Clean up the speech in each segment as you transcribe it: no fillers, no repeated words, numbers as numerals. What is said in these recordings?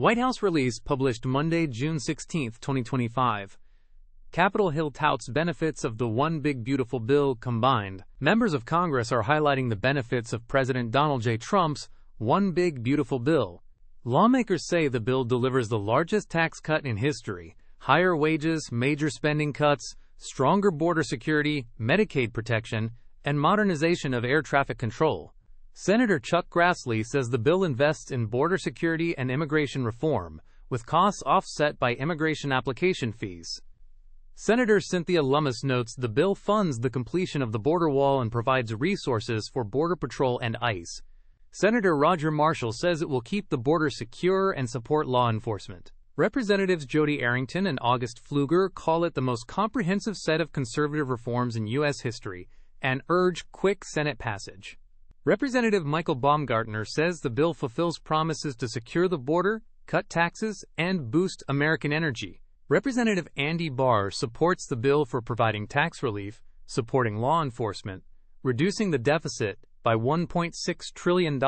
White House release published Monday, June 16, 2025. Capitol Hill touts benefits of the One Big Beautiful Bill combined. Members of Congress are highlighting the benefits of President Donald J. Trump's One Big Beautiful Bill. Lawmakers say the bill delivers the largest tax cut in history, higher wages, major spending cuts, stronger border security, Medicaid protection, and modernization of air traffic control. Senator Chuck Grassley says the bill invests in border security and immigration reform, with costs offset by immigration application fees. Senator Cynthia Lummis notes the bill funds the completion of the border wall and provides resources for Border Patrol and ICE. Senator Roger Marshall says it will keep the border secure and support law enforcement. Representatives Jody Arrington and August Pfluger call it the most comprehensive set of conservative reforms in U.S. history and urge quick Senate passage. Representative Michael Baumgartner says the bill fulfills promises to secure the border, cut taxes, and boost American energy. Representative Andy Barr supports the bill for providing tax relief, supporting law enforcement, reducing the deficit by $1.6 trillion,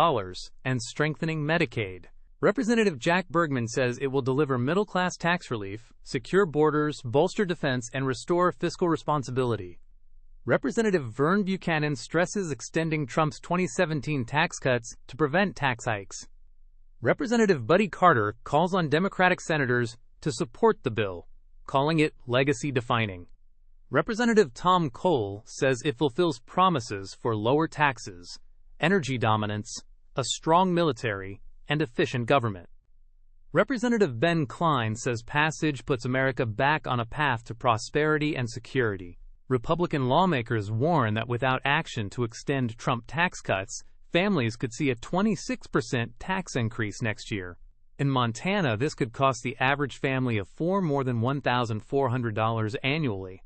and strengthening Medicaid. Representative Jack Bergman says it will deliver middle-class tax relief, secure borders, bolster defense, and restore fiscal responsibility. Representative Vern Buchanan stresses extending Trump's 2017 tax cuts to prevent tax hikes. Representative Buddy Carter calls on Democratic senators to support the bill, calling it legacy-defining. Representative Tom Cole says it fulfills promises for lower taxes, energy dominance, a strong military, and efficient government. Representative Ben Cline says passage puts America back on a path to prosperity and security. Republican lawmakers warn that without action to extend Trump tax cuts, families could see a 26% tax increase next year. In Montana, this could cost the average family of four more than $1,400 annually.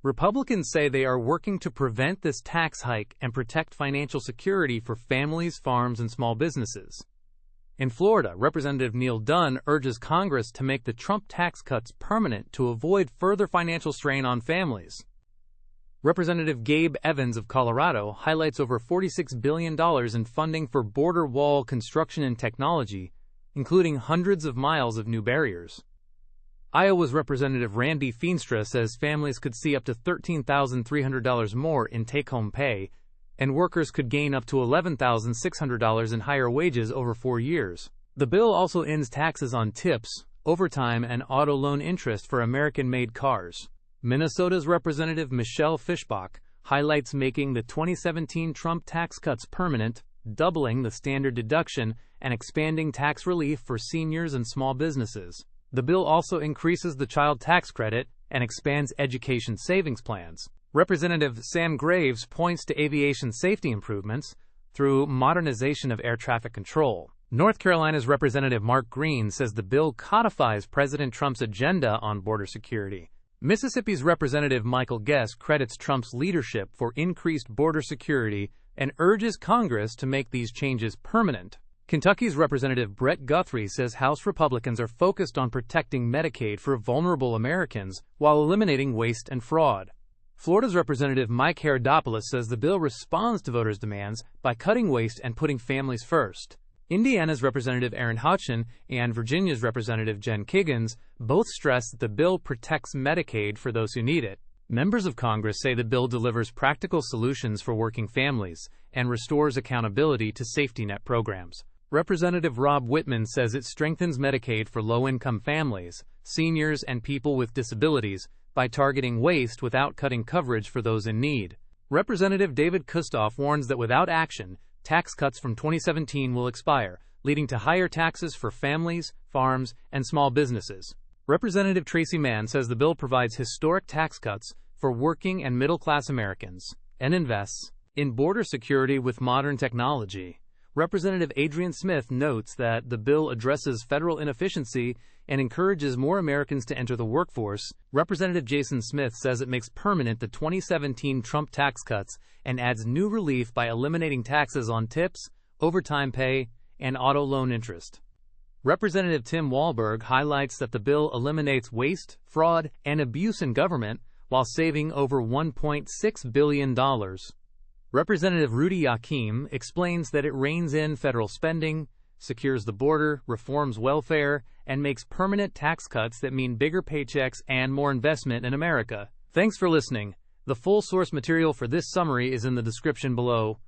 Republicans say they are working to prevent this tax hike and protect financial security for families, farms, and small businesses. In Florida, Representative Neil Dunn urges Congress to make the Trump tax cuts permanent to avoid further financial strain on families. Representative Gabe Evans of Colorado highlights over $46 billion in funding for border wall construction and technology, including hundreds of miles of new barriers. Iowa's Representative Randy Feenstra says families could see up to $13,300 more in take-home pay, and workers could gain up to $11,600 in higher wages over 4 years. The bill also ends taxes on tips, overtime, and auto loan interest for American-made cars. Minnesota's Representative Michelle Fischbach highlights making the 2017 Trump tax cuts permanent, doubling the standard deduction, and expanding tax relief for seniors and small businesses. The bill also increases the child tax credit and expands education savings plans. Representative Sam Graves points to aviation safety improvements through modernization of air traffic control. North Carolina's Representative Mark Green says the bill codifies President Trump's agenda on border security. Mississippi's Representative Michael Guest credits Trump's leadership for increased border security and urges Congress to make these changes permanent. Kentucky's Representative Brett Guthrie says House Republicans are focused on protecting Medicaid for vulnerable Americans while eliminating waste and fraud. Florida's Representative Mike Herodopoulos says the bill responds to voters' demands by cutting waste and putting families first. Indiana's Representative Aaron Hutchin and Virginia's Representative Jen Kiggans both stress that the bill protects Medicaid for those who need it. Members of Congress say the bill delivers practical solutions for working families and restores accountability to safety net programs. Representative Rob Whitman says it strengthens Medicaid for low-income families, seniors, and people with disabilities by targeting waste without cutting coverage for those in need. Representative David Kustoff warns that without action, tax cuts from 2017 will expire, leading to higher taxes for families, farms, and small businesses. Representative Tracy Mann says the bill provides historic tax cuts for working and middle-class Americans and invests in border security with modern technology. Representative Adrian Smith notes that the bill addresses federal inefficiency and encourages more Americans to enter the workforce. Representative Jason Smith says it makes permanent the 2017 Trump tax cuts and adds new relief by eliminating taxes on tips, overtime pay, and auto loan interest. Representative Tim Walberg highlights that the bill eliminates waste, fraud, and abuse in government while saving over $1.6 billion. Representative Rudy Yakim explains that it reins in federal spending, secures the border, reforms welfare, and makes permanent tax cuts that mean bigger paychecks and more investment in America. Thanks for listening. The full source material for this summary is in the description below.